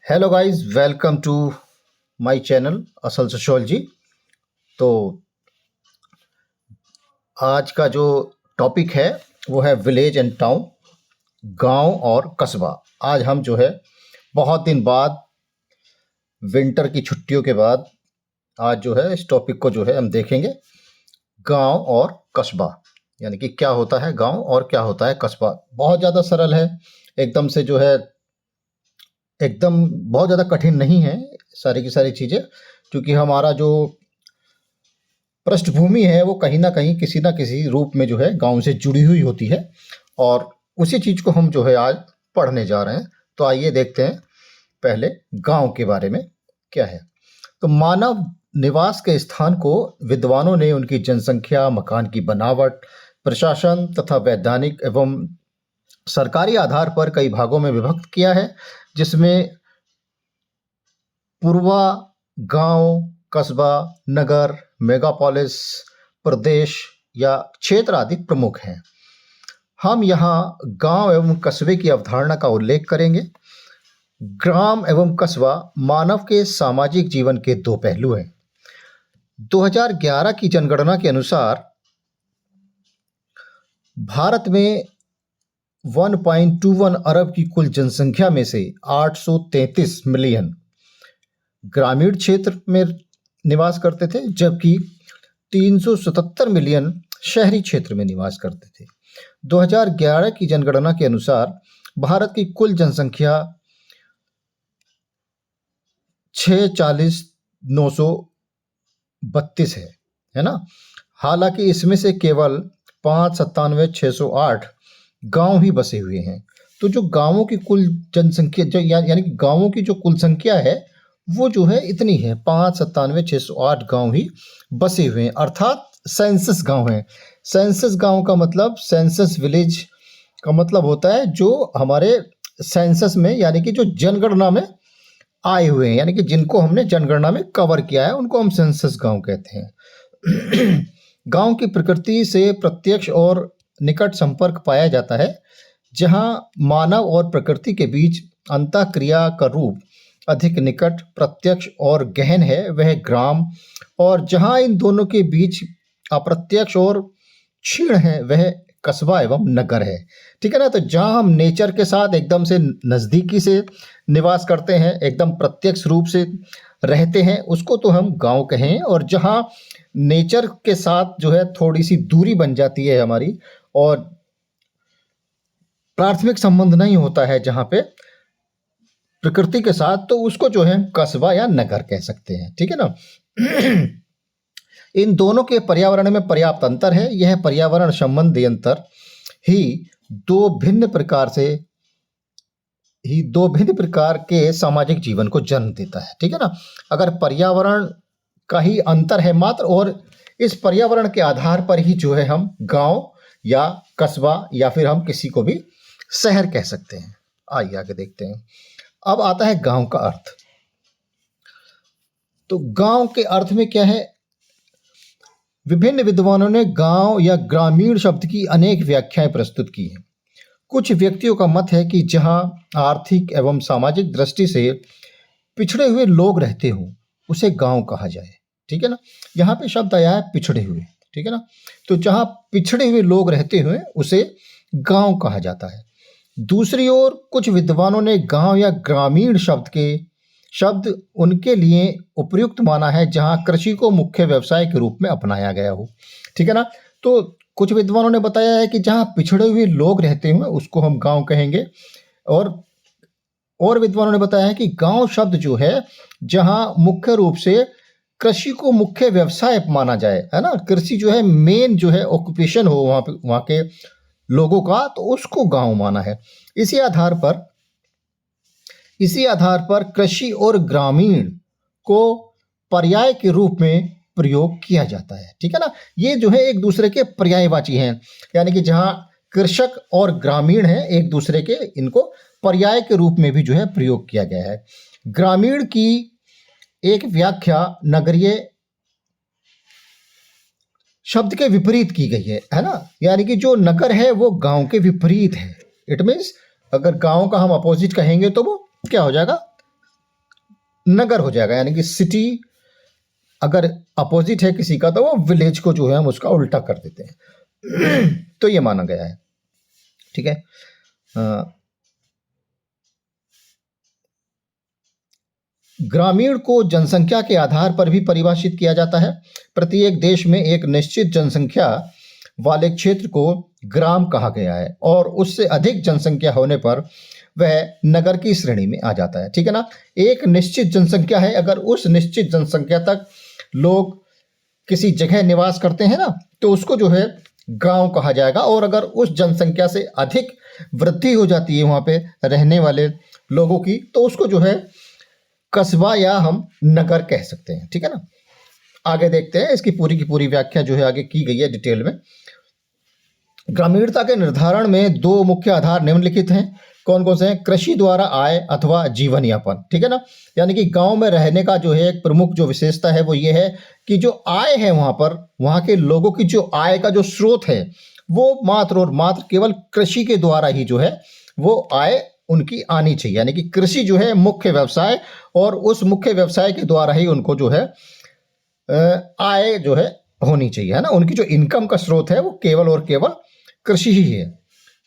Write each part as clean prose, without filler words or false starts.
Hello guys, welcome to my channel असल sociology. तो आज का जो टॉपिक है वो है विलेज एंड टाउन, गांव और कस्बा। आज हम जो है बहुत दिन बाद, विंटर की छुट्टियों के बाद, आज जो है इस टॉपिक को जो है हम देखेंगे, गांव और कस्बा। यानी कि क्या होता है गांव और क्या होता है कस्बा। बहुत ज़्यादा सरल है, एकदम से जो है एकदम बहुत ज़्यादा कठिन नहीं है सारी की सारी चीज़ें, क्योंकि हमारा जो पृष्ठभूमि है वो कहीं न कहीं किसी न किसी रूप में जो है गाँव से जुड़ी हुई होती है, और उसी चीज़ को हम जो है आज पढ़ने जा रहे हैं। तो आइए देखते हैं पहले गाँव के बारे में क्या है। तो मानव निवास के स्थान को विद्वानों ने उनकी जनसंख्या, मकान की बनावट, प्रशासन तथा वैधानिक एवं सरकारी आधार पर कई भागों में विभक्त किया है, जिसमें पूर्वा गांव, कस्बा, नगर, मेगापोलिस, प्रदेश या क्षेत्र आदि प्रमुख हैं। हम यहाँ गांव एवं कस्बे की अवधारणा का उल्लेख करेंगे। ग्राम एवं कस्बा मानव के सामाजिक जीवन के दो पहलू हैं। 2011 की जनगणना के अनुसार भारत में 1.21 अरब की कुल जनसंख्या में से 833 मिलियन ग्रामीण क्षेत्र में निवास करते थे, जबकि 377 मिलियन शहरी क्षेत्र में निवास करते थे। 2011 की जनगणना के अनुसार भारत की कुल जनसंख्या 640,932 है ना। हालांकि इसमें से केवल 597,608 गांव ही बसे हुए हैं। तो जो गांवों की कुल जनसंख्या यानी कि गांवों की जो कुल संख्या है वो जो है इतनी है, 597,608 गांव ही बसे हुए हैं, अर्थात सेंसस गांव हैं। सेंसस गांव का मतलब, सेंसस विलेज का मतलब होता है जो हमारे सेंसस में यानी कि जो जनगणना में आए हुए हैं, यानी कि जिनको हमने जनगणना में कवर किया है उनको हम सेंसस गांव कहते हैं। गांव की प्रकृति से प्रत्यक्ष और निकट संपर्क पाया जाता है। जहां मानव और प्रकृति के बीच अंतःक्रिया का रूप अधिक निकट, प्रत्यक्ष और गहन है वह ग्राम, और जहां इन दोनों के बीच अप्रत्यक्ष और क्षीण है वह कस्बा एवं नगर है। ठीक है ना। तो जहां हम नेचर के साथ एकदम से नज़दीकी से निवास करते हैं, एकदम प्रत्यक्ष रूप से रहते हैं, उसको तो हम गांव कहें। और जहां नेचर के साथ जो है थोड़ी सी दूरी बन जाती है हमारी, और प्राथमिक संबंध नहीं होता है जहां पे प्रकृति के साथ, तो उसको जो है कस्बा या नगर कह सकते हैं। ठीक है ना। इन दोनों के पर्यावरण में पर्याप्त अंतर है। यह पर्यावरण संबंधी अंतर ही दो भिन्न प्रकार के सामाजिक जीवन को जन्म देता है। ठीक है ना। अगर पर्यावरण का ही अंतर है मात्र, और इस पर्यावरण के आधार पर ही जो है हम गांव या कस्बा या फिर हम किसी को भी शहर कह सकते हैं। आइए आगे देखते हैं। अब आता है गांव का अर्थ। तो गांव के अर्थ में क्या है, विभिन्न विद्वानों ने गांव या ग्रामीण शब्द की अनेक व्याख्याएं प्रस्तुत की हैं। कुछ व्यक्तियों का मत है कि जहां आर्थिक एवं सामाजिक दृष्टि से पिछड़े हुए लोग रहते हों उसे गांव कहा जाए। ठीक है ना। यहाँ पे शब्द आया है पिछड़े हुए। ठीक है ना। तो जहां पिछड़े हुए लोग रहते हुए उसे गांव कहा जाता है। दूसरी ओर कुछ विद्वानों ने गांव या ग्रामीण शब्द उनके लिए उपयुक्त माना है जहां कृषि को मुख्य व्यवसाय के रूप में अपनाया गया हो। ठीक है ना। तो कुछ विद्वानों ने बताया है कि जहां पिछड़े हुए लोग रहते हुए उसको हम गांव कहेंगे, और विद्वानों ने बताया है कि गांव शब्द जो है जहां मुख्य रूप से कृषि को मुख्य व्यवसाय माना जाए, है ना, कृषि जो है मेन जो है ऑक्यूपेशन हो वहां के लोगों का, तो उसको गांव माना है। इसी आधार पर कृषि और ग्रामीण को पर्याय के रूप में प्रयोग किया जाता है। ठीक है ना। ये जो है एक दूसरे के पर्यायवाची हैं, यानी कि जहां कृषक और ग्रामीण हैं एक दूसरे के, इनको पर्याय के रूप में भी जो है प्रयोग किया गया है। ग्रामीण की एक व्याख्या नगरीय शब्द के विपरीत की गई है ना। यानी कि जो नगर है वो गांव के विपरीत है। इट मीन्स अगर गांव का हम अपोजिट कहेंगे तो वो क्या हो जाएगा, नगर हो जाएगा, यानी कि सिटी अगर अपोजिट है किसी का तो वो विलेज को जो है हम उसका उल्टा कर देते हैं। तो ये माना गया है। ठीक है। ग्रामीण को जनसंख्या के आधार पर भी परिभाषित किया जाता है। प्रत्येक देश में एक निश्चित जनसंख्या वाले क्षेत्र को ग्राम कहा गया है और उससे अधिक जनसंख्या होने पर वह नगर की श्रेणी में आ जाता है। ठीक है ना। एक निश्चित जनसंख्या है, अगर उस निश्चित जनसंख्या तक लोग किसी जगह निवास करते हैं ना तो उसको जो है गांव कहा जाएगा, और अगर उस जनसंख्या से अधिक वृद्धि हो जाती है वहां पे रहने वाले लोगों की तो उसको जो है कस्बा या हम नगर कह सकते हैं। ठीक है ना। आगे देखते हैं, इसकी पूरी की पूरी व्याख्या जो है आगे की गई है डिटेल में। ग्रामीणता के निर्धारण में दो मुख्य आधार निम्नलिखित हैं। कौन कौन से हैं? कृषि द्वारा आय अथवा जीवन यापन। ठीक है ना। यानी कि गांव में रहने का जो है एक प्रमुख जो विशेषता है वो ये है कि जो आय है वहां पर, वहां के लोगों की जो आय का जो स्रोत है वो मात्र और मात्र केवल कृषि के द्वारा ही जो है वो आय उनकी आनी चाहिए। यानी कि कृषि जो है मुख्य व्यवसाय, और उस मुख्य व्यवसाय के द्वारा ही उनको जो है आय जो है होनी चाहिए, है ना। उनकी जो इनकम का स्रोत है वो केवल और केवल कृषि ही है।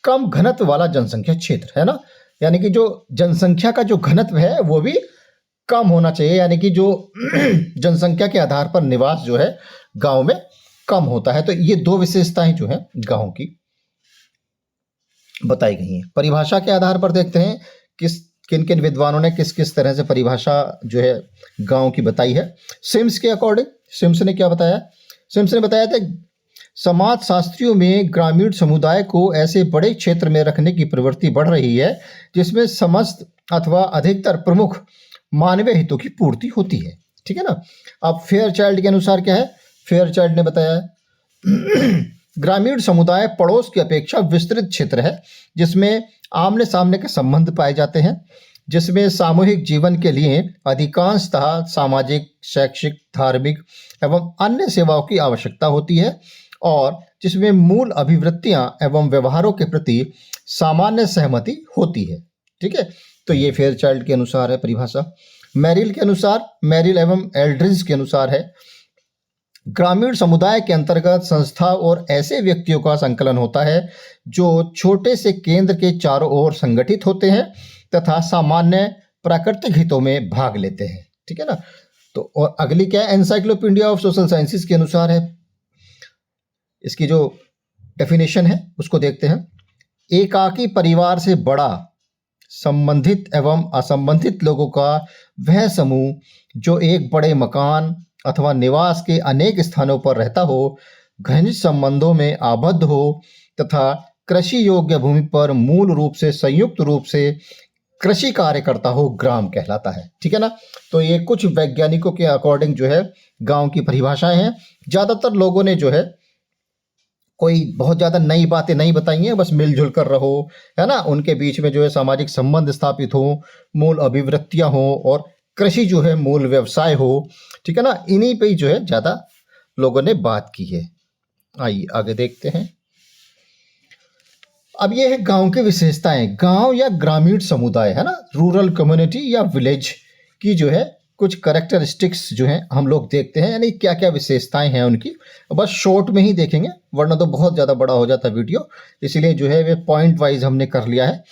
कम घनत्व वाला जनसंख्या क्षेत्र, है ना। यानी कि जो जनसंख्या का जो घनत्व है वो भी कम होना चाहिए, यानी कि जो जनसंख्या के आधार पर निवास जो है गांव में कम होता है। तो ये दो विशेषताएं जो है गांव की बताई गई हैं। परिभाषा के आधार पर देखते हैं किन किन विद्वानों ने किस किस तरह से परिभाषा जो है गांव की बताई है। सिम्स के अकॉर्डिंग, सिम्स ने क्या बताया? सिम्स ने बताया था समाज शास्त्रियों में ग्रामीण समुदाय को ऐसे बड़े क्षेत्र में रखने की प्रवृत्ति बढ़ रही है जिसमें समस्त अथवा अधिकतर प्रमुख मानवीय हितों की पूर्ति होती है। ठीक है ना। अब फेयर चाइल्ड के अनुसार क्या है? फेयर चाइल्ड ने बताया है ग्रामीण समुदाय पड़ोस की अपेक्षा विस्तृत क्षेत्र है जिसमें आमने सामने के संबंध पाए जाते हैं, जिसमें सामूहिक जीवन के लिए अधिकांशतः सामाजिक, शैक्षिक, धार्मिक एवं अन्य सेवाओं की आवश्यकता होती है, और जिसमें मूल अभिवृत्तियां एवं व्यवहारों के प्रति सामान्य सहमति होती है। ठीक है। तो ये फेयर चाइल्ड के अनुसार है परिभाषा। मैरिल के अनुसार, मैरिल एवं एल्ड्रिज के अनुसार है ग्रामीण समुदाय के अंतर्गत संस्था और ऐसे व्यक्तियों का संकलन होता है जो छोटे से केंद्र के चारों ओर संगठित होते हैं तथा सामान्य प्राकृतिक हितों में भाग लेते हैं। ठीक है ना। तो और अगली क्या है? एनसाइक्लोपीडिया ऑफ सोशल साइंसेस के अनुसार है। इसकी जो डेफिनेशन है उसको देखते हैं। एकाकी परिवार से बड़ा संबंधित एवं असंबंधित लोगों का वह समूह जो एक बड़े मकान अथवा निवास के अनेक स्थानों पर रहता हो, घनिष्ठ संबंधों में आबद्ध हो तथा कृषि योग्य भूमि पर मूल रूप से संयुक्त रूप से कृषि कार्य करता हो, ग्राम कहलाता है। ठीक है ना। तो ये कुछ वैज्ञानिकों के अकॉर्डिंग जो है गांव की परिभाषाएं हैं। ज्यादातर लोगों ने जो है कोई बहुत ज़्यादा नई बातें नहीं बताई हैं, बस मिलजुल कर रहो, है ना। उनके बीच में जो है सामाजिक संबंध स्थापित हो, मूल अभिवृत्तियां हो और कृषि जो है मूल व्यवसाय हो। ठीक है ना। इन्हीं पे ही जो है ज़्यादा लोगों ने बात की है। आइए आगे देखते हैं। अब ये है गांव की विशेषताएं। गांव या ग्रामीण समुदाय, है ना, रूरल कम्युनिटी या विलेज की जो है कुछ करेक्टरिस्टिक्स जो हैं हम लोग देखते हैं, यानी क्या क्या विशेषताएं हैं उनकी। बस शॉर्ट में ही देखेंगे वरना तो बहुत ज़्यादा बड़ा हो जाता वीडियो, इसीलिए जो है वे पॉइंट वाइज हमने कर लिया है।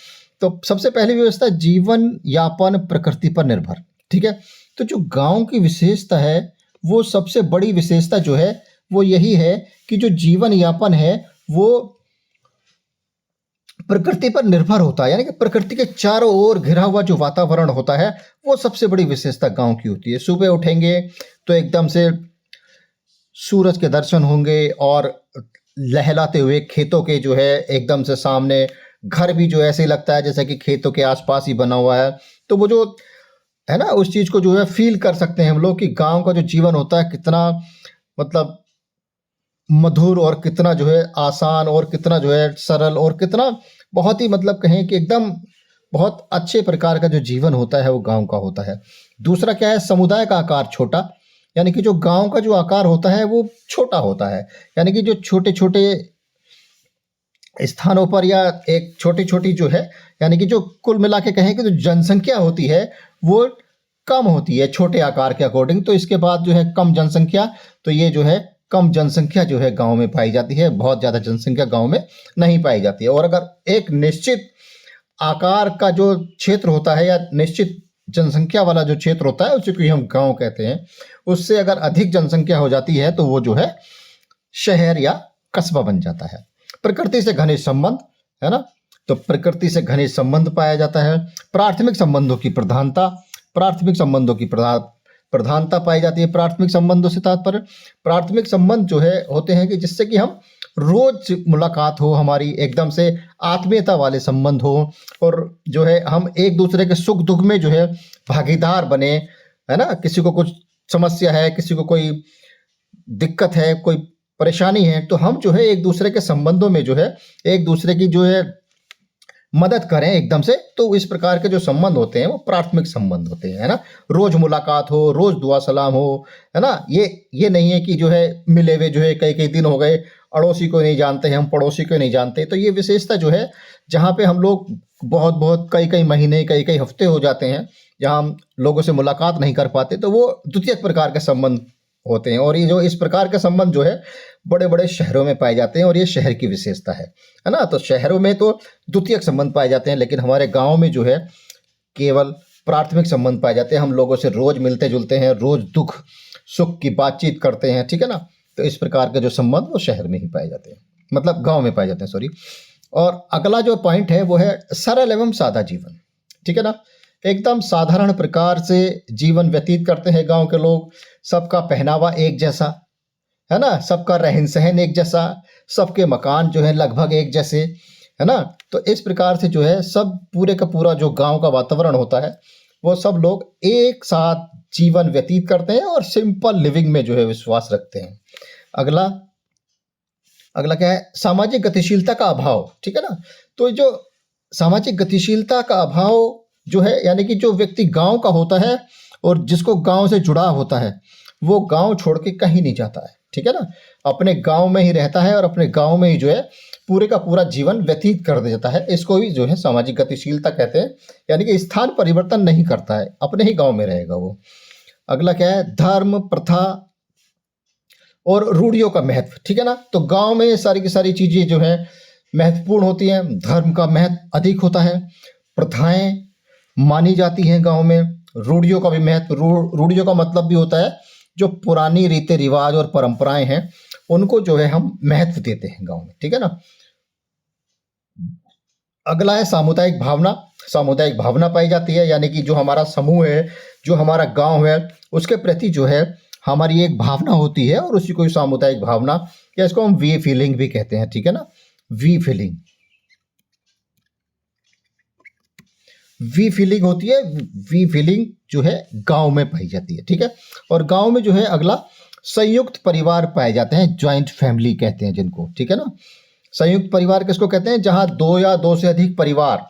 तो सबसे पहली व्यवस्था जीवन यापन प्रकृति पर निर्भर। ठीक है। तो जो गांव की विशेषता है वो सबसे बड़ी विशेषता जो है वो यही है कि जो जीवन यापन है वो प्रकृति पर निर्भर होता है, यानी कि प्रकृति के चारों ओर घिरा हुआ जो वातावरण होता है वो सबसे बड़ी विशेषता गांव की होती है। सुबह उठेंगे तो एकदम से सूरज के दर्शन होंगे और लहलाते हुए खेतों के जो है एकदम से सामने घर भी जो ऐसे लगता है जैसे कि खेतों के आसपास ही बना हुआ है। तो वो जो है ना उस चीज़ को जो है फील कर सकते हैं हम लोग कि गांव का जो जीवन होता है कितना मतलब मधुर और कितना जो है आसान और कितना जो है सरल और कितना बहुत ही मतलब कहें कि एकदम बहुत अच्छे प्रकार का जो जीवन होता है वो गांव का होता है। दूसरा क्या है? समुदाय का आकार छोटा, यानी कि जो गांव का जो आकार होता है वो छोटा होता है, यानी कि जो छोटे छोटे स्थानों पर या एक छोटी छोटी जो है यानी कि जो कुल मिला के कहें कि जो जनसंख्या होती है वो कम होती है छोटे आकार के अकॉर्डिंग। तो इसके बाद जो है कम जनसंख्या, तो ये जो है कम जनसंख्या जो है गांव में पाई जाती है, बहुत ज़्यादा जनसंख्या गांव में नहीं पाई जाती है। और अगर एक निश्चित आकार का जो क्षेत्र होता है या निश्चित जनसंख्या वाला जो क्षेत्र होता है उसे कोई हम गांव कहते हैं, उससे अगर अधिक जनसंख्या हो जाती है तो वो जो है शहर या कस्बा बन जाता है। प्रकृति से घनिष्ठ संबंध, है ना, तो प्रकृति से घनिष्ठ संबंध पाया जाता है। प्राथमिक संबंधों की प्रधानता, प्राथमिक संबंधों की प्रधानता पाई जाती है। प्राथमिक संबंधों से तात्पर्य, प्राथमिक संबंध जो है होते हैं कि जिससे कि हम रोज मुलाकात हो, हमारी एकदम से आत्मीयता वाले संबंध हो, और जो है हम एक दूसरे के सुख दुख में जो है भागीदार बने, है ना। किसी को कुछ समस्या है, किसी को कोई दिक्कत है, कोई परेशानी है, तो हम जो है एक दूसरे के संबंधों में जो है एक दूसरे की जो है मदद करें एकदम से। तो इस प्रकार के जो संबंध होते हैं वो प्राथमिक संबंध होते हैं, है ना। रोज मुलाकात हो, रोज दुआ सलाम हो, है ना। ये नहीं है कि जो है मिले हुए जो है कई कई दिन हो गए, अड़ोसी को नहीं जानते हैं हम, पड़ोसी को नहीं जानते। तो ये विशेषता जो है जहाँ पे हम लोग बहुत बहुत कई कई महीने कई कई हफ्ते हो जाते हैं, जहाँ हम लोगों से मुलाकात नहीं कर पाते, तो वो द्वितीय प्रकार के संबंध होते हैं। और ये जो इस प्रकार के संबंध जो है बड़े बड़े शहरों में पाए जाते हैं, और ये शहर की विशेषता है ना। तो शहरों में तो द्वितीयक संबंध पाए जाते हैं, लेकिन हमारे गांव में जो है केवल प्राथमिक संबंध पाए जाते हैं। हम लोगों से रोज मिलते जुलते हैं, रोज दुख सुख की बातचीत करते हैं, ठीक है ना। तो इस प्रकार के जो संबंध वो शहर में ही पाए जाते हैं, मतलब गाँव में पाए जाते हैं, सॉरी। और अगला जो पॉइंट है वो है सरल एवं सादा जीवन, ठीक है ना। एकदम साधारण प्रकार से जीवन व्यतीत करते हैं गांव के लोग। सबका पहनावा एक जैसा, है ना, सबका रहन सहन एक जैसा, सबके मकान जो है लगभग एक जैसे, है ना। तो इस प्रकार से जो है सब पूरे का पूरा जो गांव का वातावरण होता है वो सब लोग एक साथ जीवन व्यतीत करते हैं और सिंपल लिविंग में जो है विश्वास रखते हैं। अगला अगला क्या है, सामाजिक गतिशीलता का अभाव, ठीक है ना। तो जो सामाजिक गतिशीलता का अभाव जो है, यानी कि जो व्यक्ति गांव का होता है और जिसको गांव से जुड़ाव होता है, वो गांव छोड़ के कहीं नहीं जाता है, ठीक है ना। अपने गांव में ही रहता है और अपने गांव में ही जो है पूरे का पूरा जीवन व्यतीत कर देता है। इसको भी जो है सामाजिक गतिशीलता कहते हैं, यानी कि स्थान परिवर्तन नहीं करता है, अपने ही गांव में रहेगा वो। अगला क्या है, धर्म प्रथा और रूढ़ियों का महत्व, ठीक है ना। तो गांव में ये सारी की सारी चीजें जो है महत्वपूर्ण होती हैं। धर्म का महत्व अधिक होता है, प्रथाएं मानी जाती हैं गांव में, रूढ़ियों का भी महत्व, रूढ़ियों का मतलब भी होता है जो पुरानी रीति रिवाज और परंपराएं हैं उनको जो है हम महत्व देते हैं गांव में, ठीक है ना। अगला है सामुदायिक भावना। सामुदायिक भावना पाई जाती है, यानी कि जो हमारा समूह है, जो हमारा गांव है, उसके प्रति जो है हमारी एक भावना होती है, और उसी को सामुदायिक भावना, या इसको हम वी फीलिंग भी कहते हैं, ठीक है ना। वी फीलिंग, वी फीलिंग होती है, वी फीलिंग जो है गांव में पाई जाती है, ठीक है। और गांव में जो है अगला संयुक्त परिवार पाए जाते हैं, ज्वाइंट फैमिली कहते हैं जिनको, ठीक है ना। संयुक्त परिवार किसको कहते हैं, जहां दो या दो से अधिक परिवार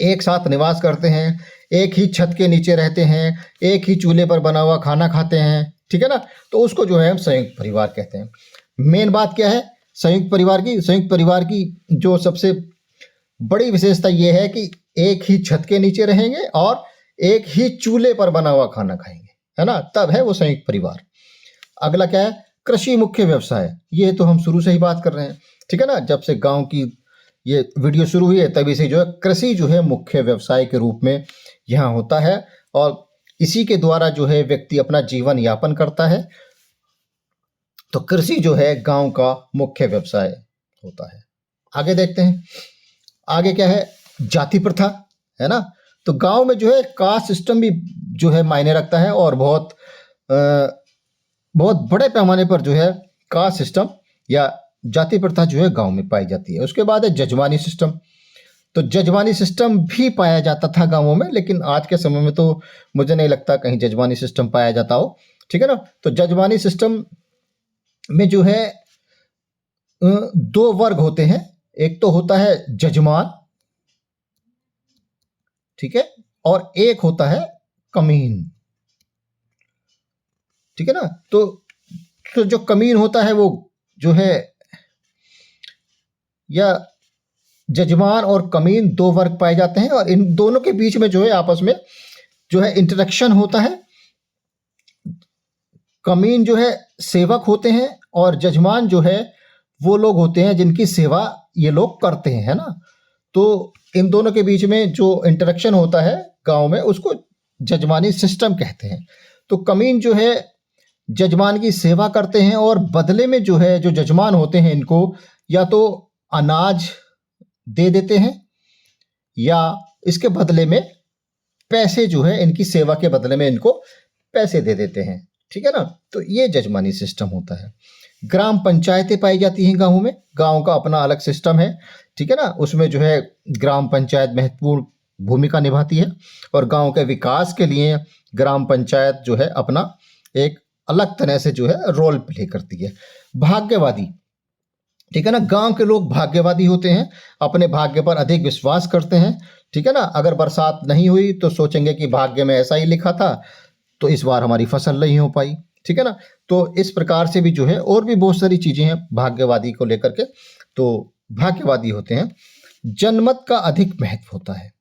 एक साथ निवास करते हैं, एक ही छत के नीचे रहते हैं, एक ही चूल्हे पर बना हुआ खाना खाते हैं, ठीक है ना। तो उसको जो है हम संयुक्त परिवार कहते हैं। मेन बात क्या है संयुक्त परिवार की, संयुक्त परिवार की जो सबसे बड़ी विशेषता ये है कि एक ही छत के नीचे रहेंगे और एक ही चूल्हे पर बना हुआ खाना खाएंगे, है ना, तब है वो संयुक्त परिवार। अगला क्या है, कृषि मुख्य व्यवसाय। ये तो हम शुरू से ही बात कर रहे हैं, ठीक है ना। जब से गांव की ये वीडियो शुरू हुई है तभी से जो है कृषि जो है मुख्य व्यवसाय के रूप में यहाँ होता है, और इसी के द्वारा जो है व्यक्ति अपना जीवन यापन करता है। तो कृषि जो है गांव का मुख्य व्यवसाय होता है। आगे देखते हैं, आगे क्या है, जाति प्रथा, है ना। तो गांव में जो है कास्ट सिस्टम भी जो है मायने रखता है, और बहुत बड़े पैमाने पर जो है कास्ट सिस्टम या जाति प्रथा जो है गांव में पाई जाती है। उसके बाद है जजमानी सिस्टम। तो जजमानी सिस्टम भी पाया जाता था गांवों में, लेकिन आज के समय में तो मुझे नहीं लगता कहीं जजमानी सिस्टम पाया जाता हो, ठीक है ना। तो जजमानी सिस्टम में जो है दो वर्ग होते हैं, एक तो होता है जजमान, ठीक है, और एक होता है कमीन, ठीक है ना। तो जो कमीन होता है वो जो है, या जजमान और कमीन दो वर्ग पाए जाते हैं, और इन दोनों के बीच में जो है आपस में जो है इंटरेक्शन होता है, कमीन जो है सेवक होते हैं, और जजमान जो है वो लोग होते हैं जिनकी सेवा ये लोग करते हैं, है ना। तो इन दोनों के बीच में जो इंटरेक्शन होता है गांव में, उसको जजमानी सिस्टम कहते हैं। तो कमीन जो है जजमान की सेवा करते हैं, और बदले में जो है जो जजमान होते हैं इनको या तो अनाज दे देते हैं, या इसके बदले में पैसे जो है इनकी सेवा के बदले में इनको पैसे दे देते हैं, ठीक है ना। तो ये जजमानी सिस्टम होता है। ग्राम पंचायतें पाई जाती हैं गाँव में, गाँव का अपना अलग सिस्टम है, ठीक है ना। उसमें जो है ग्राम पंचायत महत्वपूर्ण भूमिका निभाती है, और गांव के विकास के लिए ग्राम पंचायत जो है अपना एक अलग तरह से जो है रोल प्ले करती है। भाग्यवादी, ठीक है ना, गांव के लोग भाग्यवादी होते हैं, अपने भाग्य पर अधिक विश्वास करते हैं, ठीक है ना। अगर बरसात नहीं हुई तो सोचेंगे कि भाग्य में ऐसा ही लिखा था, तो इस बार हमारी फसल नहीं हो पाई, ठीक है ना। तो इस प्रकार से भी जो है और भी बहुत सारी चीजें हैं भाग्यवादी को लेकर के, तो भाग्यवादी होते हैं। जनमत का अधिक महत्व होता है,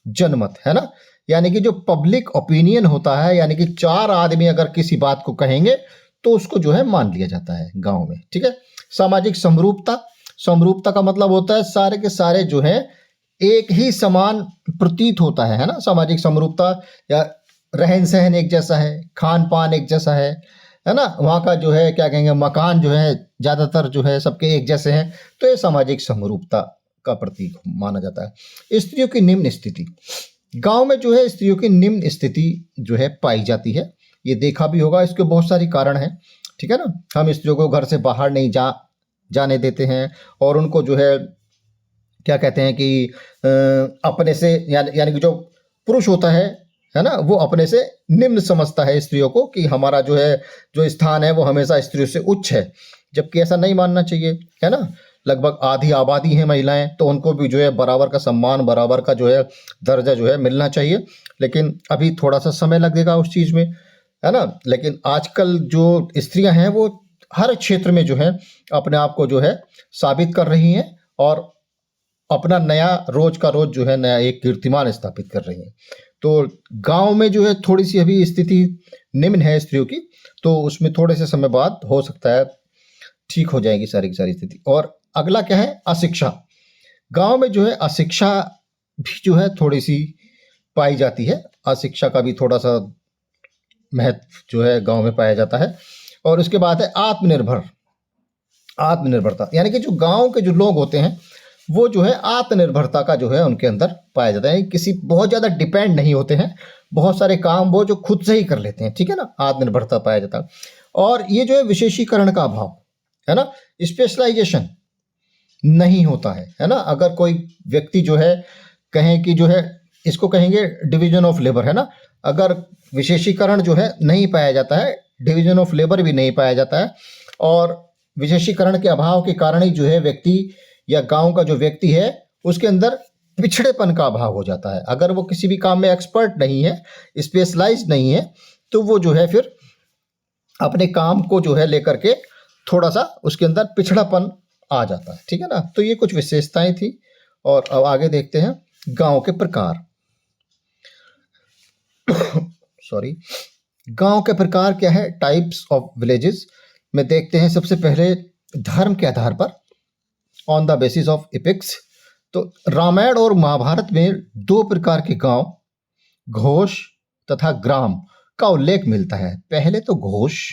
जनमत, है ना, यानी कि जो पब्लिक ओपिनियन होता है, यानी कि 4 आदमी अगर किसी बात को कहेंगे तो उसको जो है मान लिया जाता है गांव में, ठीक है। सामाजिक समरूपता, समरूपता का मतलब होता है सारे के सारे जो है एक ही समान प्रतीत होता है ना। सामाजिक समरूपता, या रहन सहन एक जैसा है, खान पान एक जैसा है ना, वहाँ का जो है क्या कहेंगे मकान जो है ज़्यादातर जो है सबके एक जैसे हैं, तो ये सामाजिक समरूपता का प्रतीक माना जाता है। स्त्रियों की निम्न स्थिति, गांव में जो है स्त्रियों की निम्न स्थिति जो है पाई जाती है, ये देखा भी होगा, इसके बहुत सारे कारण हैं, ठीक है ना। हम स्त्रियों को घर से बाहर नहीं जाने देते हैं, और उनको जो है क्या कहते हैं कि अपने से यानी कि जो पुरुष होता है ना, वो अपने से निम्न समझता है स्त्रियों को, कि हमारा जो है जो स्थान है वो हमेशा स्त्रियों से उच्च है, जबकि ऐसा नहीं मानना चाहिए, है ना। लगभग आधी आबादी है महिलाएं, तो उनको भी जो है बराबर का सम्मान, बराबर का जो है दर्जा जो है मिलना चाहिए, लेकिन अभी थोड़ा सा समय लगेगा उस चीज़ में, है ना। लेकिन आजकल जो स्त्रियां हैं वो हर क्षेत्र में जो है अपने आप को जो है साबित कर रही हैं, और अपना नया रोज का रोज जो है नया एक कीर्तिमान स्थापित कर रही हैं। तो गांव में जो है थोड़ी सी अभी स्थिति निम्न है स्त्रियों की, तो उसमें थोड़े से समय बाद हो सकता है ठीक हो जाएगी सारी की सारी स्थिति। और अगला क्या है, अशिक्षा। गांव में जो है अशिक्षा भी जो है थोड़ी सी पाई जाती है, अशिक्षा का भी थोड़ा सा महत्व जो है गांव में पाया जाता है। और उसके बाद है आत्मनिर्भरता, यानी कि जो गांव के जो लोग होते हैं वो जो है आत्मनिर्भरता का जो है उनके अंदर पाया जाता है, किसी बहुत ज़्यादा डिपेंड नहीं होते हैं, बहुत सारे काम वो जो खुद से ही कर लेते हैं, ठीक है ना, आत्मनिर्भरता पाया जाता है। और ये जो है विशेषीकरण का अभाव, है ना, स्पेशलाइजेशन नहीं होता है ना। अगर कोई व्यक्ति जो है कहें कि जो है इसको कहेंगे डिवीजन ऑफ लेबर, है ना, अगर विशेषीकरण जो है नहीं पाया जाता है, डिवीजन ऑफ लेबर भी नहीं पाया जाता है, और विशेषीकरण के अभाव के कारण ही जो है व्यक्ति या गांव का जो व्यक्ति है उसके अंदर पिछड़ेपन का अभाव हो जाता है। अगर वो किसी भी काम में एक्सपर्ट नहीं है, स्पेशलाइज नहीं है, तो वो जो है फिर अपने काम को जो है लेकर के थोड़ा सा उसके अंदर पिछड़ापन आ जाता है, ठीक है ना। तो ये कुछ विशेषताएं थी, और अब आगे देखते हैं गांव के प्रकार। सॉरी, गांव के प्रकार क्या है, टाइप्स ऑफ विलेजेस में देखते हैं। सबसे पहले धर्म के आधार पर, on the basis of epics. तो रामायण और महाभारत में 2 प्रकार के गांव, घोष तथा ग्राम का उल्लेख मिलता है। पहले तो घोष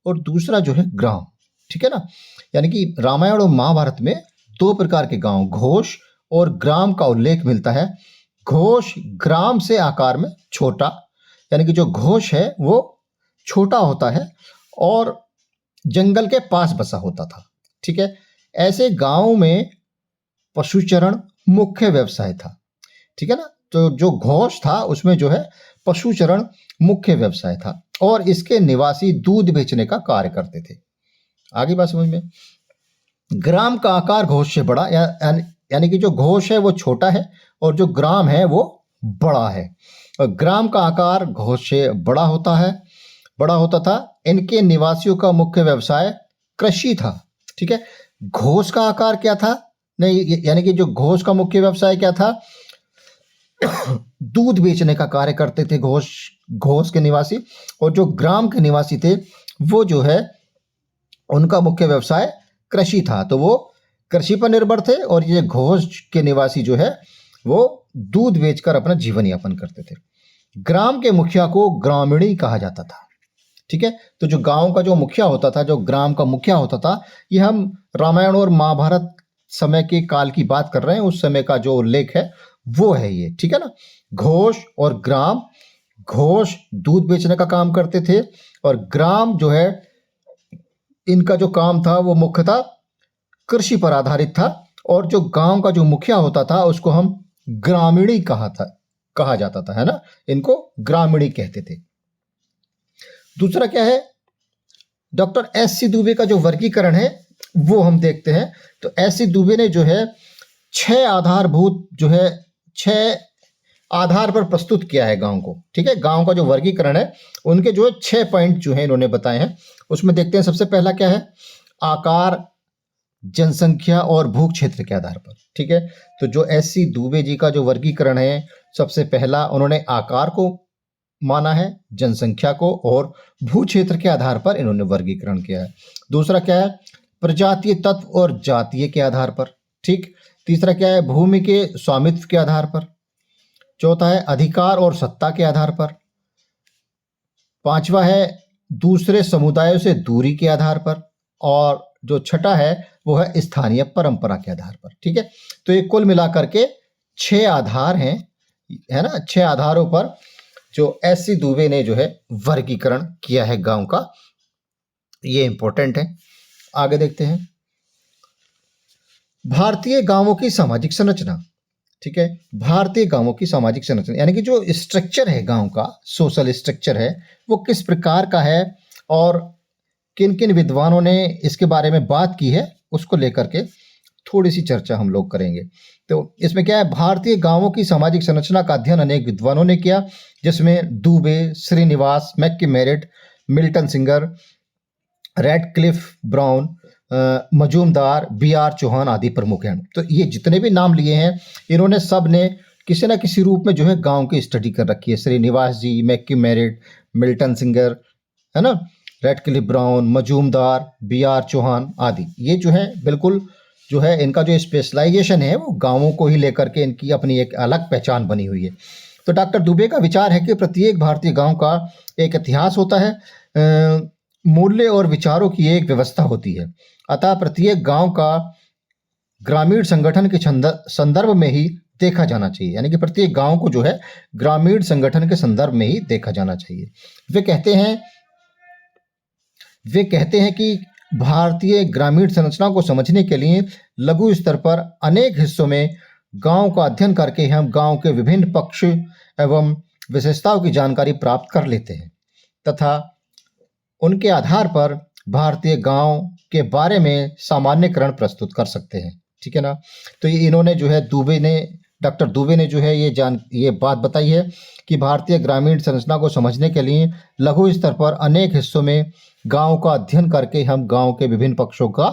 और दूसरा जो है ग्राम, ठीक है ना। यानी कि रामायण और महाभारत में 2 प्रकार के गांव, घोष और ग्राम का उल्लेख मिलता है। घोष ग्राम से आकार में छोटा, यानी कि जो घोष है वो छोटा होता है और जंगल के पास बसा होता था, ठीक है। ऐसे गांव में पशुचरण मुख्य व्यवसाय था, ठीक है ना। तो जो घोष था उसमें जो है पशुचरण मुख्य व्यवसाय था, और इसके निवासी दूध बेचने का कार्य करते थे। आगे बात समझ में। ग्राम का आकार घोष से बड़ा, यानी कि जो घोष है वो छोटा है और जो ग्राम है वो बड़ा है। और ग्राम का आकार घोष से बड़ा होता था। इनके निवासियों का मुख्य व्यवसाय कृषि था, ठीक है। घोष का आकार क्या था, नहीं, यानी कि जो घोष का मुख्य व्यवसाय क्या था, दूध बेचने का कार्य करते थे घोष घोष के निवासी, और जो ग्राम के निवासी थे वो जो है उनका मुख्य व्यवसाय कृषि था, तो वो कृषि पर निर्भर थे, और ये घोष के निवासी जो है वो दूध बेचकर अपना जीवन यापन करते थे। ग्राम के मुखिया को ग्रामीणी कहा जाता था। ठीक है, तो जो गांव का जो मुखिया होता था, जो ग्राम का मुखिया होता था, ये हम रामायण और महाभारत समय के काल की बात कर रहे हैं, उस समय का जो उल्लेख है वो है ये। ठीक है ना, घोष और ग्राम, घोष दूध बेचने का काम करते थे, और ग्राम जो है इनका जो काम था वो मुख्यतः कृषि पर आधारित था, और जो गांव का जो मुखिया होता था उसको हम ग्रामीणी कहा जाता था, है ना, इनको ग्रामीणी कहते थे। दूसरा क्या है, डॉक्टर एस.सी. दुबे का जो वर्गीकरण है वो हम देखते हैं। तो एस.सी. दुबे ने जो है छह आधार पर प्रस्तुत किया है गांव को। ठीक है, गांव का जो वर्गीकरण है उनके जो है 6 पॉइंट जो है इन्होंने बताए हैं। उसमें देखते हैं सबसे पहला क्या है, आकार, जनसंख्या और भू क्षेत्र के आधार पर। ठीक है, तो जो एस.सी. दुबे जी का जो वर्गीकरण है, सबसे पहला उन्होंने आकार को माना है, जनसंख्या को, और भू क्षेत्र के आधार पर इन्होंने वर्गीकरण किया है। दूसरा क्या है, प्रजातीय तत्व और जातीय के आधार पर। ठीक, तीसरा क्या है, भूमि के स्वामित्व के आधार पर। चौथा है अधिकार और सत्ता के आधार पर। पांचवा है दूसरे समुदायों से दूरी के आधार पर, और जो छठा है वो है स्थानीय परंपरा के आधार पर। ठीक है, तो ये कुल मिलाकर के 6 आधार हैं, है ना, 6 आधारों पर जो एस.सी. दुबे ने जो है वर्गीकरण किया है गांव का, ये इंपॉर्टेंट है। आगे देखते हैं, भारतीय गांवों की सामाजिक संरचना। ठीक है, भारतीय गांवों की सामाजिक संरचना यानी कि जो स्ट्रक्चर है गांव का, सोशल स्ट्रक्चर है, वो किस प्रकार का है, और किन किन विद्वानों ने इसके बारे में बात की है, उसको लेकर के थोड़ी सी चर्चा हम लोग करेंगे। तो इसमें क्या है, भारतीय गांवों की सामाजिक संरचना का अध्ययन अनेक विद्वानों ने किया, जिसमें दुबे, श्रीनिवास, मैकमेरिट, Milton Singer, Radcliffe Brown, Majumdar, B R. Chauhan आदि प्रमुख हैं। तो ये जितने भी नाम लिए हैं, इन्होंने सब ने किसी न किसी रूप में जो है गांव की स्टडी कर रखी है। Srinivas ji, McMerritt, Milton Singer, है ना, Radcliffe Brown, Majumdar, B R. Chauhan आदि, ये जो है बिल्कुल जो है इनका जो स्पेशलाइजेशन है वो गांवों को ही लेकर के इनकी अपनी एक अलग पहचान बनी हुई है। तो डॉक्टर दुबे का विचार है कि प्रत्येक भारतीय गांव का एक इतिहास होता है, मूल्य और विचारों की एक व्यवस्था होती है, अतः प्रत्येक गांव का ग्रामीण संगठन के संदर्भ में ही देखा जाना चाहिए, यानी कि प्रत्येक गांव को जो है ग्रामीण संगठन के संदर्भ में ही देखा जाना चाहिए। वे कहते हैं कि भारतीय ग्रामीण संरचना को समझने के लिए लघु स्तर पर अनेक हिस्सों में गांव का अध्ययन करके हम गांव के विभिन्न पक्ष एवं विशेषताओं की जानकारी प्राप्त कर लेते हैं, तथा उनके आधार पर भारतीय गांव के बारे में सामान्यकरण प्रस्तुत कर सकते हैं। ठीक है ना, तो ये इन्होंने जो है डॉक्टर दुबे ने जो है ये बात बताई है कि भारतीय ग्रामीण संरचना को समझने के लिए लघु स्तर पर अनेक हिस्सों में गांव का अध्ययन करके हम गांव के विभिन्न पक्षों का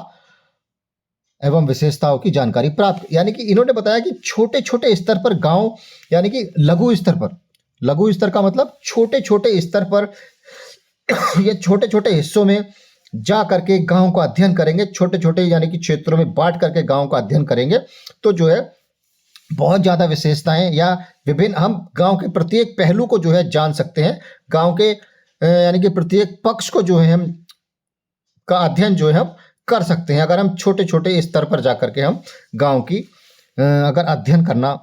एवं विशेषताओं की जानकारी प्राप्त, यानी कि इन्होंने बताया कि छोटे छोटे स्तर पर गांव, यानी कि लघु स्तर का मतलब छोटे छोटे स्तर पर ये छोटे छोटे हिस्सों में जा करके गांव का अध्ययन करेंगे, छोटे छोटे यानी कि क्षेत्रों में बांट करके गांव का अध्ययन करेंगे, तो जो है बहुत ज़्यादा विशेषताएं या विभिन्न हम गांव के प्रत्येक पहलू को जो है जान सकते हैं, गांव के यानी कि प्रत्येक पक्ष को जो है हम का अध्ययन जो है हम कर सकते हैं, अगर हम छोटे छोटे स्तर पर जाकर के हम गांव की अगर अध्ययन करना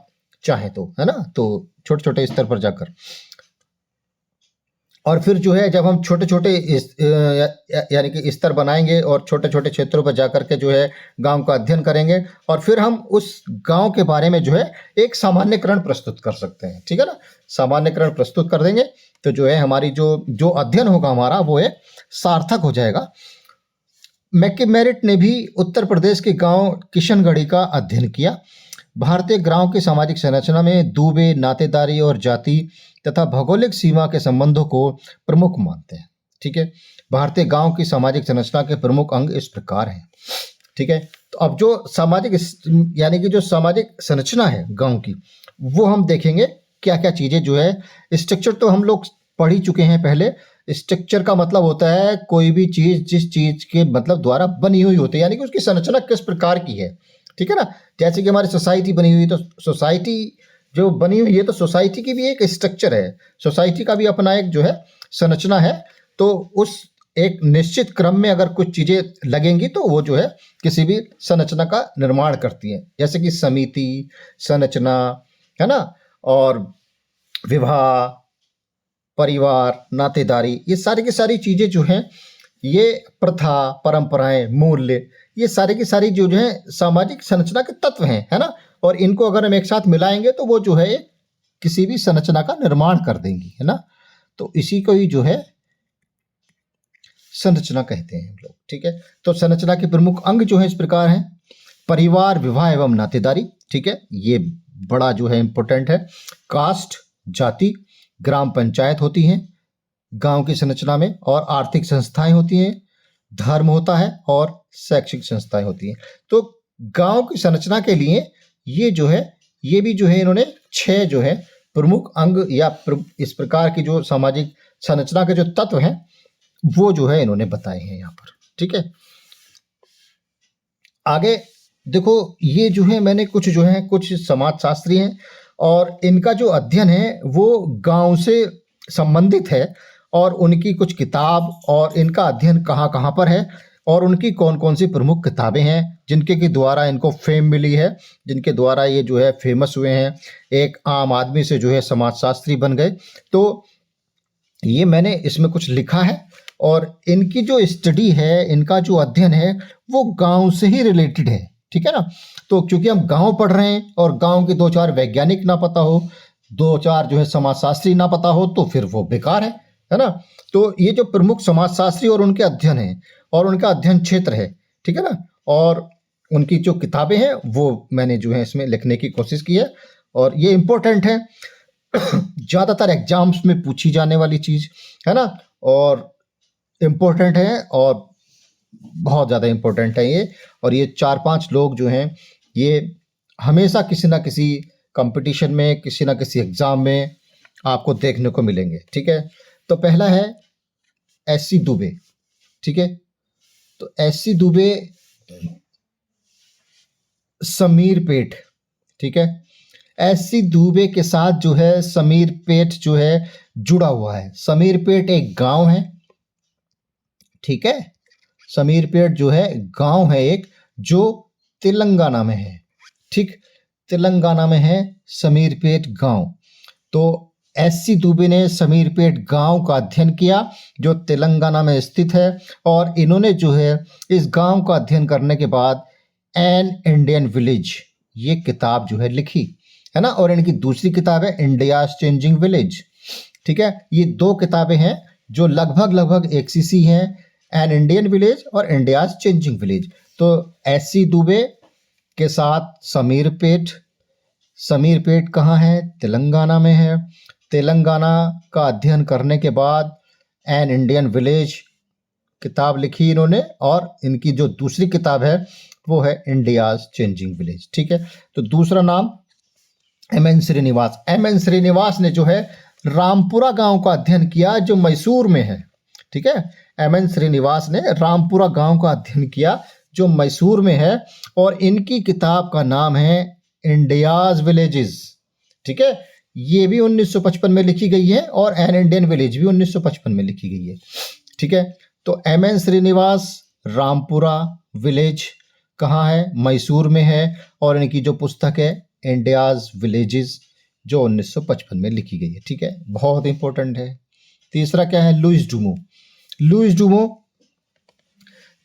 चाहें तो, है ना, तो छोटे छोटे स्तर पर जाकर। और फिर जो है जब हम छोटे छोटे यानी कि स्तर बनाएंगे और छोटे छोटे क्षेत्रों पर जाकर के जो है गांव का अध्ययन करेंगे, और फिर हम उस गांव के बारे में जो है एक सामान्यकरण प्रस्तुत कर सकते हैं। ठीक है ना, सामान्यकरण प्रस्तुत कर देंगे तो जो है हमारी जो अध्ययन होगा हमारा वो एक सार्थक हो जाएगा। मैकमेरिट ने भी उत्तर प्रदेश के गांव किशनगढ़ी का अध्ययन किया। भारतीय गांव की सामाजिक संरचना में दुबे नातेदारी और जाति तथा भौगोलिक सीमा के संबंधों को प्रमुख मानते हैं। ठीक है, भारतीय गांव की सामाजिक संरचना के प्रमुख अंग इस प्रकार हैं। ठीक है, तो अब जो सामाजिक यानी कि जो सामाजिक संरचना है गांव की, वो हम देखेंगे क्या क्या चीज़ें जो है। स्ट्रक्चर तो हम लोग पढ़ ही चुके हैं पहले। स्ट्रक्चर का मतलब होता है कोई भी चीज़ जिस चीज़ के मतलब द्वारा बनी हुई होती है, यानी कि उसकी संरचना किस प्रकार की है, ठीक है ना। जैसे कि हमारी सोसाइटी बनी हुई, तो सोसाइटी जो बनी हुई है तो सोसाइटी की भी एक स्ट्रक्चर है, सोसाइटी का भी अपना एक जो है संरचना है। तो उस एक निश्चित क्रम में अगर कुछ चीज़ें लगेंगी तो वो जो है किसी भी संरचना का निर्माण करती हैं, जैसे कि समिति, संरचना, है ना, और विवाह, परिवार, नातेदारी, ये सारी की सारी चीज़ें जो हैं, ये प्रथा, परंपराएं, मूल्य, ये सारी की सारी जो है सामाजिक संरचना के तत्व हैं, है ना। और इनको अगर हम एक साथ मिलाएंगे तो वो जो है किसी भी संरचना का निर्माण कर देंगी, है ना। तो इसी को ही जो है संरचना कहते हैं हम लोग, ठीक है। तो संरचना के प्रमुख अंग जो है इस प्रकार हैं। परिवार, विवाह एवं नातेदारी, ठीक है, ये बड़ा जो है इंपॉर्टेंट है। कास्ट, जाति, ग्राम पंचायत होती हैं गांव की संरचना में, और आर्थिक संस्थाएं होती हैं, धर्म होता है, और शैक्षिक संस्थाएं होती हैं। तो गांव की संरचना के लिए ये जो है, ये भी जो है इन्होंने 6 जो है प्रमुख अंग या इस प्रकार की जो सामाजिक संरचना के जो तत्व हैं वो जो है इन्होंने बताए हैं यहाँ पर, ठीक है। आगे देखो, ये जो है मैंने कुछ जो है कुछ समाजशास्त्री हैं और इनका जो अध्ययन है वो गांव से संबंधित है, और उनकी कुछ किताब और इनका अध्ययन कहाँ कहाँ पर है, और उनकी कौन कौन सी प्रमुख किताबें हैं जिनके के द्वारा इनको फेम मिली है, जिनके द्वारा ये जो है फेमस हुए हैं, एक आम आदमी से जो है समाजशास्त्री बन गए। तो ये मैंने इसमें कुछ लिखा है, और इनकी जो स्टडी है, इनका जो अध्ययन है वो गांव से ही रिलेटेड है, ठीक है ना। तो क्योंकि हम गांव पढ़ रहे हैं और गांव के 2-4 वैज्ञानिक ना पता हो, 2-4 जो है समाजशास्त्री ना पता हो, तो फिर वो बेकार है ना। तो ये जो प्रमुख समाजशास्त्री और उनके अध्ययन है और उनका अध्ययन क्षेत्र है, ठीक है ना, और उनकी जो किताबें हैं वो मैंने जो है इसमें लिखने की कोशिश की है, और ये इम्पोर्टेंट है ज़्यादातर एग्जाम्स में पूछी जाने वाली चीज़ है ना, और इम्पोर्टेंट है, और बहुत ज़्यादा इम्पोर्टेंट है ये। और ये 4-5 लोग जो हैं ये हमेशा किसी ना किसी कंपटीशन में, किसी ना किसी एग्ज़ाम में आपको देखने को मिलेंगे, ठीक है। तो पहला है एस.सी. दुबे, ठीक है। तो एस.सी. दुबे समीर पेट, ठीक है। एस.सी. दुबे के साथ जो है समीर पेट जो है जुड़ा हुआ है। समीर पेट एक गांव है, ठीक है। समीर पेट जो है गांव है एक, जो तेलंगाना में है, ठीक। तेलंगाना में है समीर पेट गांव। तो एस.सी. दुबे ने समीर पेट गांव का अध्ययन किया जो तेलंगाना में स्थित है, और इन्होंने जो है इस गांव का अध्ययन करने के बाद एन इंडियन विलेज ये किताब जो है लिखी, है ना। और इनकी दूसरी किताब है इंडियाज चेंजिंग विलेज, ठीक है। ये 2 किताबें हैं जो लगभग एक सी हैं, एन इंडियन विलेज और इंडियाज चेंजिंग विलेज। तो एस.सी. दुबे के साथ समीर पेट, समीर पेट कहाँ है, तेलंगाना में है। तेलंगाना का अध्ययन करने के बाद एन इंडियन विलेज किताब लिखी इन्होंने, और इनकी जो दूसरी किताब है वो है इंडियाज चेंजिंग विलेज, ठीक है। तो दूसरा नाम एम.एन. श्रीनिवास। एम.एन. श्रीनिवास ने जो है रामपुरा गांव का अध्ययन किया जो मैसूर में है, ठीक है। एम.एन. श्रीनिवास ने रामपुरा गांव का अध्ययन किया जो मैसूर में है, और इनकी किताब का नाम है इंडियाज विलेजेस, ठीक है। ये भी 1955 में लिखी गई है, और एन इंडियन विलेज भी 1955 में लिखी गई है, ठीक है। तो एम.एन. श्रीनिवास रामपुरा विलेज कहाँ है, मैसूर में है, और इनकी जो पुस्तक है इंडियाज विलेजेस जो 1955 में लिखी गई है, ठीक है। बहुत इंपॉर्टेंट है। तीसरा क्या है, लुइस डुमो। लुइस डुमो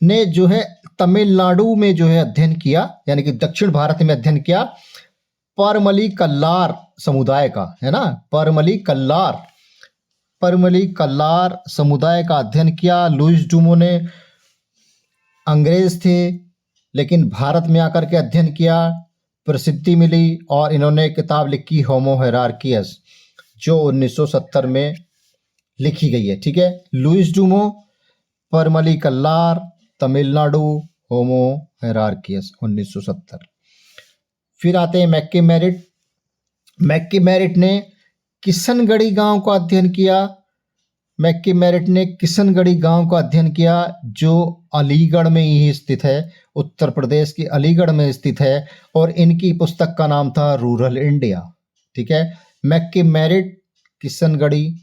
ने जो है तमिलनाडु में जो है अध्ययन किया, यानी कि दक्षिण भारत में अध्ययन किया, परमली कल्लार समुदाय का, है ना। परमली कल्लार समुदाय का अध्ययन किया लुइस डुमो ने। अंग्रेज थे लेकिन भारत में आकर के अध्ययन किया, प्रसिद्धि मिली, और इन्होंने किताब लिखी होमो हायरार्कियस जो 1970 में लिखी गई है, ठीक है। लुइस डुमो, परमली कल्लार, तमिलनाडु, होमो हायरार्कियस 1970। फिर आते हैं मैक्के मेरिट। मैक्किमेरिट ने किशनगढ़ी गांव का अध्ययन किया। मैक्किमेरिट ने किशनगढ़ी गांव का अध्ययन किया जो अलीगढ़ में ही स्थित है, उत्तर प्रदेश के अलीगढ़ में स्थित है, और इनकी पुस्तक का नाम था रूरल इंडिया। ठीक है, मैक्किमेरिट किशनगढ़ी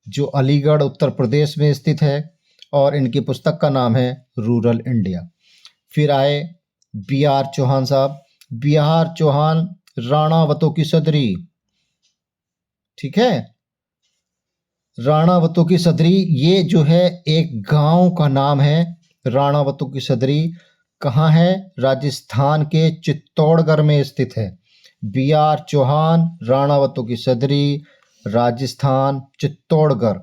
जो अलीगढ़ उत्तर प्रदेश में स्थित है, और इनकी पुस्तक का नाम है रूरल इंडिया। फिर आए बी आर चौहान साहब। बी आर चौहान राणावतों की सदरी। ठीक है, राणावतों की सदरी ये जो है एक गांव का नाम है। राणावतों की सदरी कहाँ है? राजस्थान के चित्तौड़गढ़ में स्थित है। बी आर चौहान राणावतों की सदरी, राजस्थान, चित्तौड़गढ़।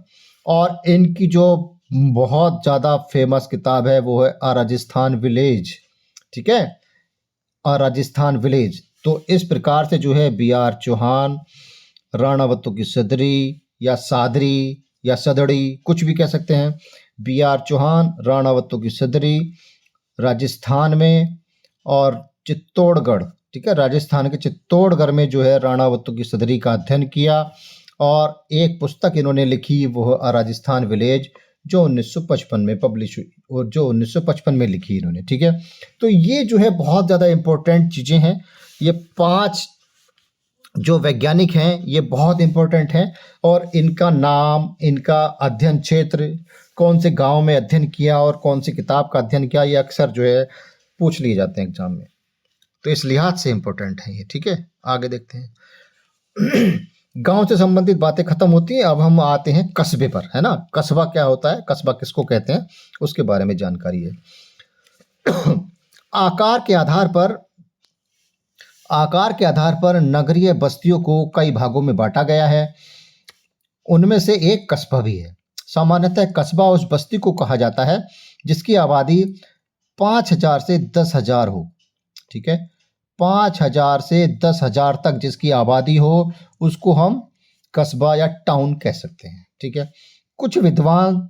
और इनकी जो बहुत ज़्यादा फेमस किताब है वो है अ राजस्थान विलेज। ठीक है, अ राजस्थान विलेज। तो इस प्रकार से जो है बी आर चौहान राणावतों की सदरी या सादरी या सदड़ी, कुछ भी कह सकते हैं। बी आर चौहान राणावतों की सदरी राजस्थान में, और चित्तौड़गढ़, ठीक है, राजस्थान के चित्तौड़गढ़ में जो है राणावतों की सदरी का अध्ययन किया। और एक पुस्तक इन्होंने लिखी वो है अ राजस्थान विलेज, जो 1955 में पब्लिश हुई, और जो 1955 में लिखी इन्होंने। ठीक है, तो ये जो है बहुत ज़्यादा इम्पोर्टेंट चीज़ें हैं। ये 5 जो वैज्ञानिक हैं ये बहुत इम्पोर्टेंट हैं, और इनका नाम, इनका अध्ययन क्षेत्र, कौन से गांव में अध्ययन किया और कौन सी किताब का अध्ययन किया, ये अक्सर जो है पूछ लिए जाते हैं एग्जाम में। तो इस लिहाज से इम्पोर्टेंट है ये। ठीक है, आगे देखते हैं। गांव से संबंधित बातें खत्म होती हैं, अब हम आते हैं कस्बे पर, है ना। कस्बा क्या होता है, कस्बा किसको कहते हैं, उसके बारे में जानकारी है। आकार के आधार पर नगरीय बस्तियों को कई भागों में बांटा गया है। उनमें से एक कस्बा भी है। सामान्यतः कस्बा उस बस्ती को कहा जाता है जिसकी आबादी 5,000 से 10,000 हो। ठीक है, 5,000 से 10,000 तक जिसकी आबादी हो उसको हम कस्बा या टाउन कह सकते हैं। ठीक है, कुछ विद्वान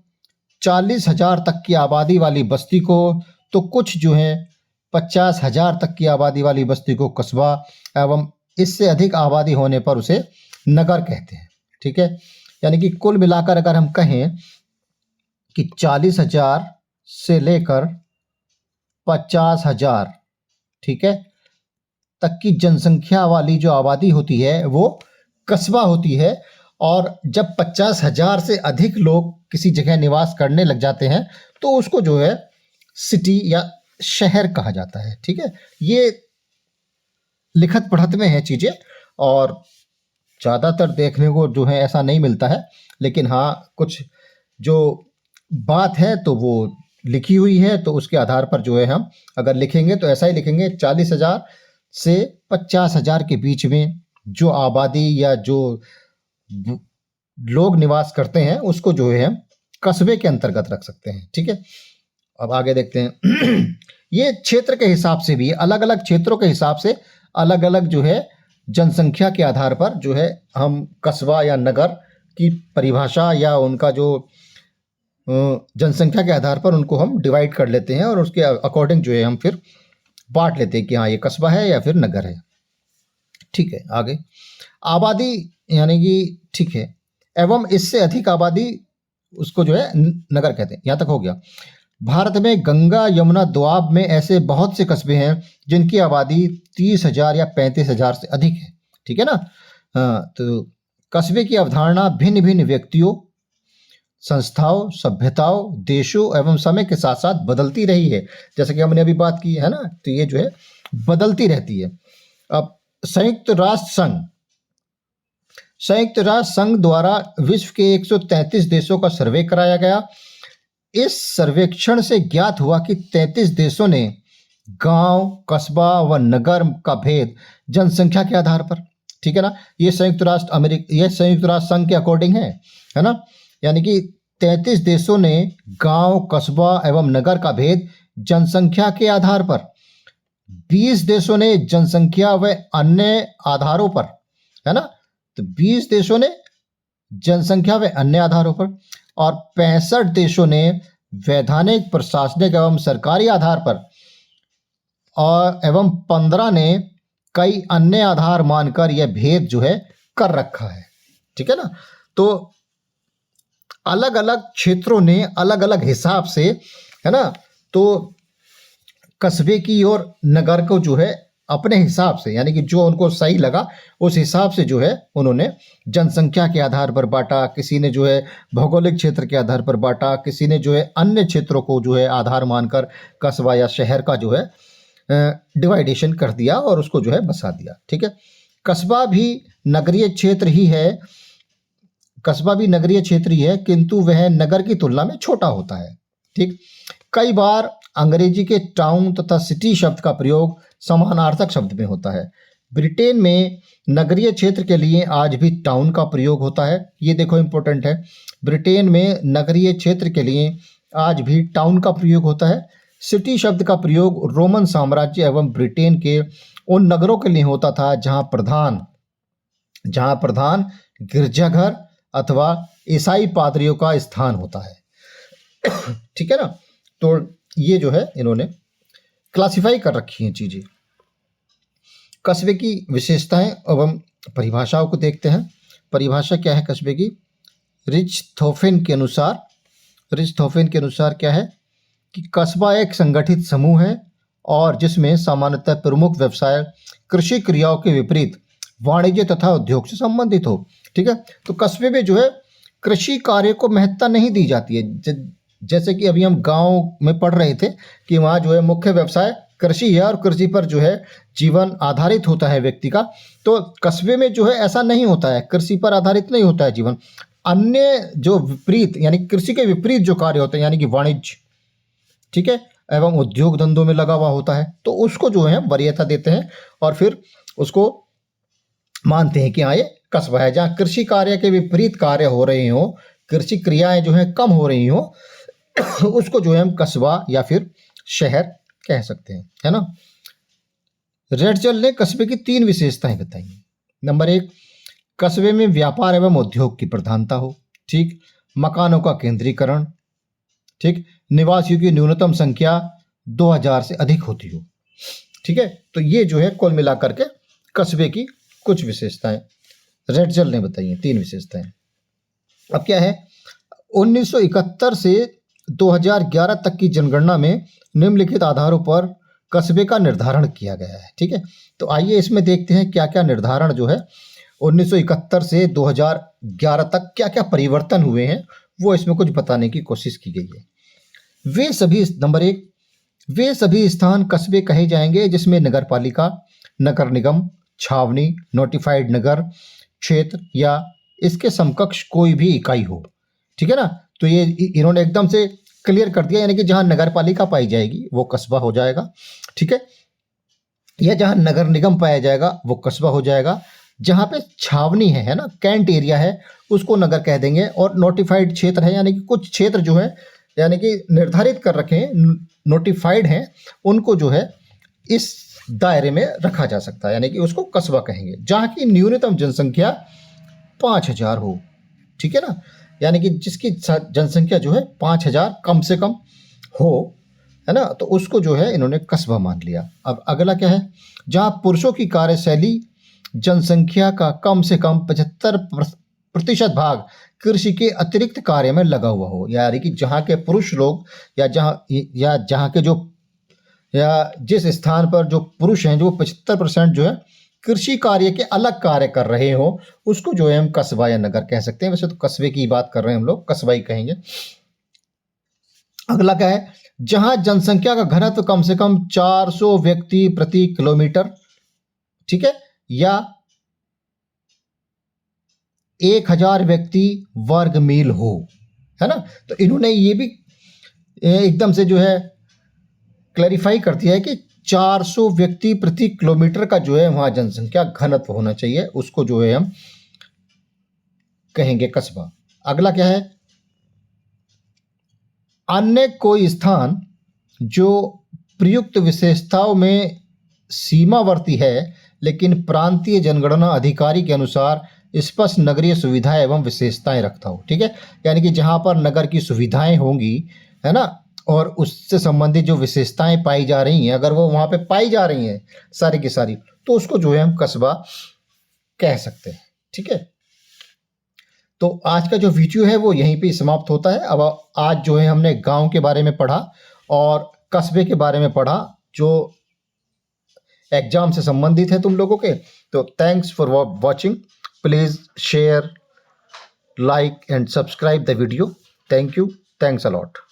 40,000 तक की आबादी वाली बस्ती को, तो कुछ जो है 50,000 तक की आबादी वाली बस्ती को कस्बा, एवं इससे अधिक आबादी होने पर उसे नगर कहते हैं। ठीक है, यानी कि कुल मिलाकर अगर हम कहें कि 40,000 से लेकर 50,000, ठीक है, तक की जनसंख्या वाली जो आबादी होती है वो कस्बा होती है। और जब 50,000 से अधिक लोग किसी जगह निवास करने लग जाते हैं तो उसको जो है सिटी या शहर कहा जाता है। ठीक है, ये लिखत पढ़त में है चीज़ें, और ज़्यादातर देखने को जो है ऐसा नहीं मिलता है, लेकिन हाँ कुछ जो बात है तो वो लिखी हुई है, तो उसके आधार पर जो है हम अगर लिखेंगे तो ऐसा ही लिखेंगे, 40,000 से 50,000 के बीच में जो आबादी या जो लोग निवास करते हैं उसको जो है हम कस्बे के अंतर्गत रख सकते हैं। ठीक है, अब आगे देखते हैं। ये क्षेत्र के हिसाब से भी, अलग अलग क्षेत्रों के हिसाब से अलग अलग जो है जनसंख्या के आधार पर जो है हम कस्बा या नगर की परिभाषा या उनका जो जनसंख्या के आधार पर उनको हम डिवाइड कर लेते हैं, और उसके अकॉर्डिंग जो है हम फिर बांट लेते हैं कि हाँ ये कस्बा है या फिर नगर है। ठीक है, आगे आबादी यानी कि, ठीक है, एवं इससे अधिक आबादी उसको जो है नगर कहते हैं। यहाँ तक हो गया। भारत में गंगा यमुना दोआब में ऐसे बहुत से कस्बे हैं जिनकी आबादी 30,000 या 35,000 से अधिक है। ठीक है ना। हाँ, तो कस्बे की अवधारणा भिन्न भिन्न व्यक्तियों, संस्थाओं, सभ्यताओं, देशों एवं समय के साथ साथ बदलती रही है, जैसे कि हमने अभी बात की है ना, तो ये जो है बदलती रहती है। अब संयुक्त राष्ट्र संघ द्वारा विश्व के 133 देशों का सर्वे कराया गया। इस सर्वेक्षण से ज्ञात हुआ कि 33 देशों ने गांव, कस्बा व नगर का भेद जनसंख्या के आधार पर, ठीक है ना, ये संयुक्त राष्ट्र संघ के अकॉर्डिंग है ना, यानी कि 33 देशों ने गांव, कस्बा एवं नगर का भेद जनसंख्या के आधार पर, 20 देशों ने जनसंख्या व अन्य आधारों पर, है ना, तो 20 देशों ने जनसंख्या व अन्य आधारों पर, और 65 देशों ने वैधानिक, प्रशासनिक एवं सरकारी आधार पर, और एवं 15 ने कई अन्य आधार मानकर यह भेद जो है कर रखा है। ठीक है ना। तो अलग अलग क्षेत्रों ने अलग अलग हिसाब से, है ना, तो कस्बे की और नगर को जो है अपने हिसाब से, यानी कि जो उनको सही लगा उस हिसाब से जो है उन्होंने जनसंख्या के आधार पर बांटा, किसी ने जो है भौगोलिक क्षेत्र के आधार पर बांटा, किसी ने जो है अन्य क्षेत्रों को जो है आधार मानकर कस्बा या शहर का जो है डिवाइडेशन कर दिया और उसको जो है बसा दिया। ठीक है। कस्बा भी नगरीय क्षेत्र ही है, कस्बा भी नगरीय क्षेत्र ही है, किंतु वह नगर की तुलना में छोटा होता है। ठीक। कई बार अंग्रेजी के टाउन तथा सिटी शब्द का प्रयोग समानार्थक शब्द में होता है। ब्रिटेन में नगरीय क्षेत्र के लिए आज भी टाउन का प्रयोग होता है। ये देखो इंपॉर्टेंट है, ब्रिटेन में नगरीय क्षेत्र के लिए आज भी टाउन का प्रयोग होता है। सिटी शब्द का प्रयोग रोमन साम्राज्य एवं ब्रिटेन के उन नगरों के लिए होता था जहां प्रधान गिरजाघर अथवा ईसाई पादरियों का स्थान होता है। ठीक है ना। तो ये जो है इन्होंने क्लासिफाई कर रखी हैं चीजें। कस्बे की विशेषताएं एवं परिभाषाओं को देखते हैं। परिभाषा क्या है कस्बे की? रिचथोफेन के अनुसार क्या है कि कस्बा एक संगठित समूह है और जिसमें सामान्यतः प्रमुख व्यवसाय कृषि क्रियाओं के विपरीत वाणिज्य तथा उद्योग से संबंधित हो। ठीक है। तो कस्बे में जो है कृषि कार्य को महत्ता नहीं दी जाती है। जैसे कि अभी हम गांव में पढ़ रहे थे कि वहाँ जो है मुख्य व्यवसाय कृषि है और कृषि पर जो है जीवन आधारित होता है व्यक्ति का। तो कस्बे में जो है ऐसा नहीं होता है, कृषि पर आधारित नहीं होता है जीवन। अन्य जो विपरीत, यानी कृषि के विपरीत जो कार्य होते हैं, यानी कि वाणिज्य, ठीक है, एवं उद्योग धंधों में लगा हुआ होता है, तो उसको जो है वरीयता देते हैं और फिर उसको मानते हैं कि हाँ ये कस्बा है। जहाँ कृषि कार्य के विपरीत कार्य हो रहे हो, कृषि क्रियाएं जो है कम हो रही हो, उसको जो है हम कस्बा या फिर शहर कह सकते हैं, है ना। रेडजल ने कस्बे की 3 विशेषताएं बताई। नंबर 1, कस्बे में व्यापार एवं उद्योग की प्रधानता हो। ठीक। मकानों का केंद्रीकरण। ठीक। निवासियों की न्यूनतम संख्या 2000 से अधिक होती हो। ठीक है। तो ये जो है कुल मिलाकर के कस्बे की कुछ विशेषताएं रेडजल ने बताई हैं, 3 विशेषताएं। अब क्या है, 1971 से 2011 तक की जनगणना में निम्नलिखित आधारों पर कस्बे का निर्धारण किया गया है। ठीक है। तो आइए इसमें देखते हैं क्या क्या निर्धारण जो है 1971 से 2011 तक क्या क्या परिवर्तन हुए हैं, वो इसमें कुछ बताने की कोशिश की गई है। नंबर 1, वे सभी स्थान कस्बे कहे जाएंगे जिसमें नगर पालिका, नगर निगम, छावनी, नोटिफाइड नगर क्षेत्र या इसके समकक्ष कोई भी इकाई हो। ठीक है ना। तो ये इन्होंने एकदम से क्लियर कर दिया, यानी कि जहां नगर पालिका पाई जाएगी वो कस्बा हो जाएगा। ठीक है। या जहां नगर निगम पाया जाएगा वो कस्बा हो जाएगा। जहां पे छावनी है ना, कैंट एरिया है, उसको नगर कह देंगे। और नोटिफाइड क्षेत्र है, यानी कि कुछ क्षेत्र जो है यानी कि निर्धारित कर रखे हैं, नोटिफाइड हैं, उनको जो है इस दायरे में रखा जा सकता है, यानी कि उसको कस्बा कहेंगे। जहाँ की न्यूनतम जनसंख्या 5000 हो। ठीक है ना। यानी कि जिसकी जनसंख्या जो है 5000 कम से कम हो, है ना, तो उसको जो है इन्होंने कस्बा मान लिया। अब अगला क्या है, जहाँ पुरुषों की कार्यशैली जनसंख्या का कम से कम 75% भाग कृषि के अतिरिक्त कार्य में लगा हुआ हो। यानी कि जहाँ के पुरुष लोग या जहाँ के जो या जिस स्थान पर जो पुरुष हैं, जो 75% जो है कृषि कार्य के अलग कार्य कर रहे हो, उसको जो है हम कस्बा या नगर कह सकते हैं। वैसे तो कस्बे की बात कर रहे हैं हम लोग, कस्बा ही कहेंगे। अगला क्या है, जहां जनसंख्या का घनत्व कम से कम 400 व्यक्ति प्रति किलोमीटर, ठीक है, या 1000 व्यक्ति वर्ग मील हो, है ना। तो इन्होंने ये भी एकदम से जो है क्लैरिफाई कर दिया है कि 400 व्यक्ति प्रति किलोमीटर का जो है वहां जनसंख्या घनत्व होना चाहिए, उसको जो है हम कहेंगे कस्बा। अगला क्या है, अन्य कोई स्थान जो प्रयुक्त विशेषताओं में सीमावर्ती है लेकिन प्रांतीय जनगणना अधिकारी के अनुसार स्पष्ट नगरीय सुविधाएं एवं विशेषताएं रखता हो। ठीक है। यानी कि जहां पर नगर की सुविधाएं होंगी, है ना, और उससे संबंधित जो विशेषताएं पाई जा रही हैं, अगर वो वहाँ पे पाई जा रही हैं सारी की सारी, तो उसको जो है हम कस्बा कह सकते हैं। ठीक है, तो आज का जो वीडियो है वो यहीं पे समाप्त होता है। अब आज जो है हमने गांव के बारे में पढ़ा और कस्बे के बारे में पढ़ा जो एग्जाम से संबंधित है तुम लोगों के। तो thanks for watching. Please share, like and subscribe the video. Thank you. Thanks a lot.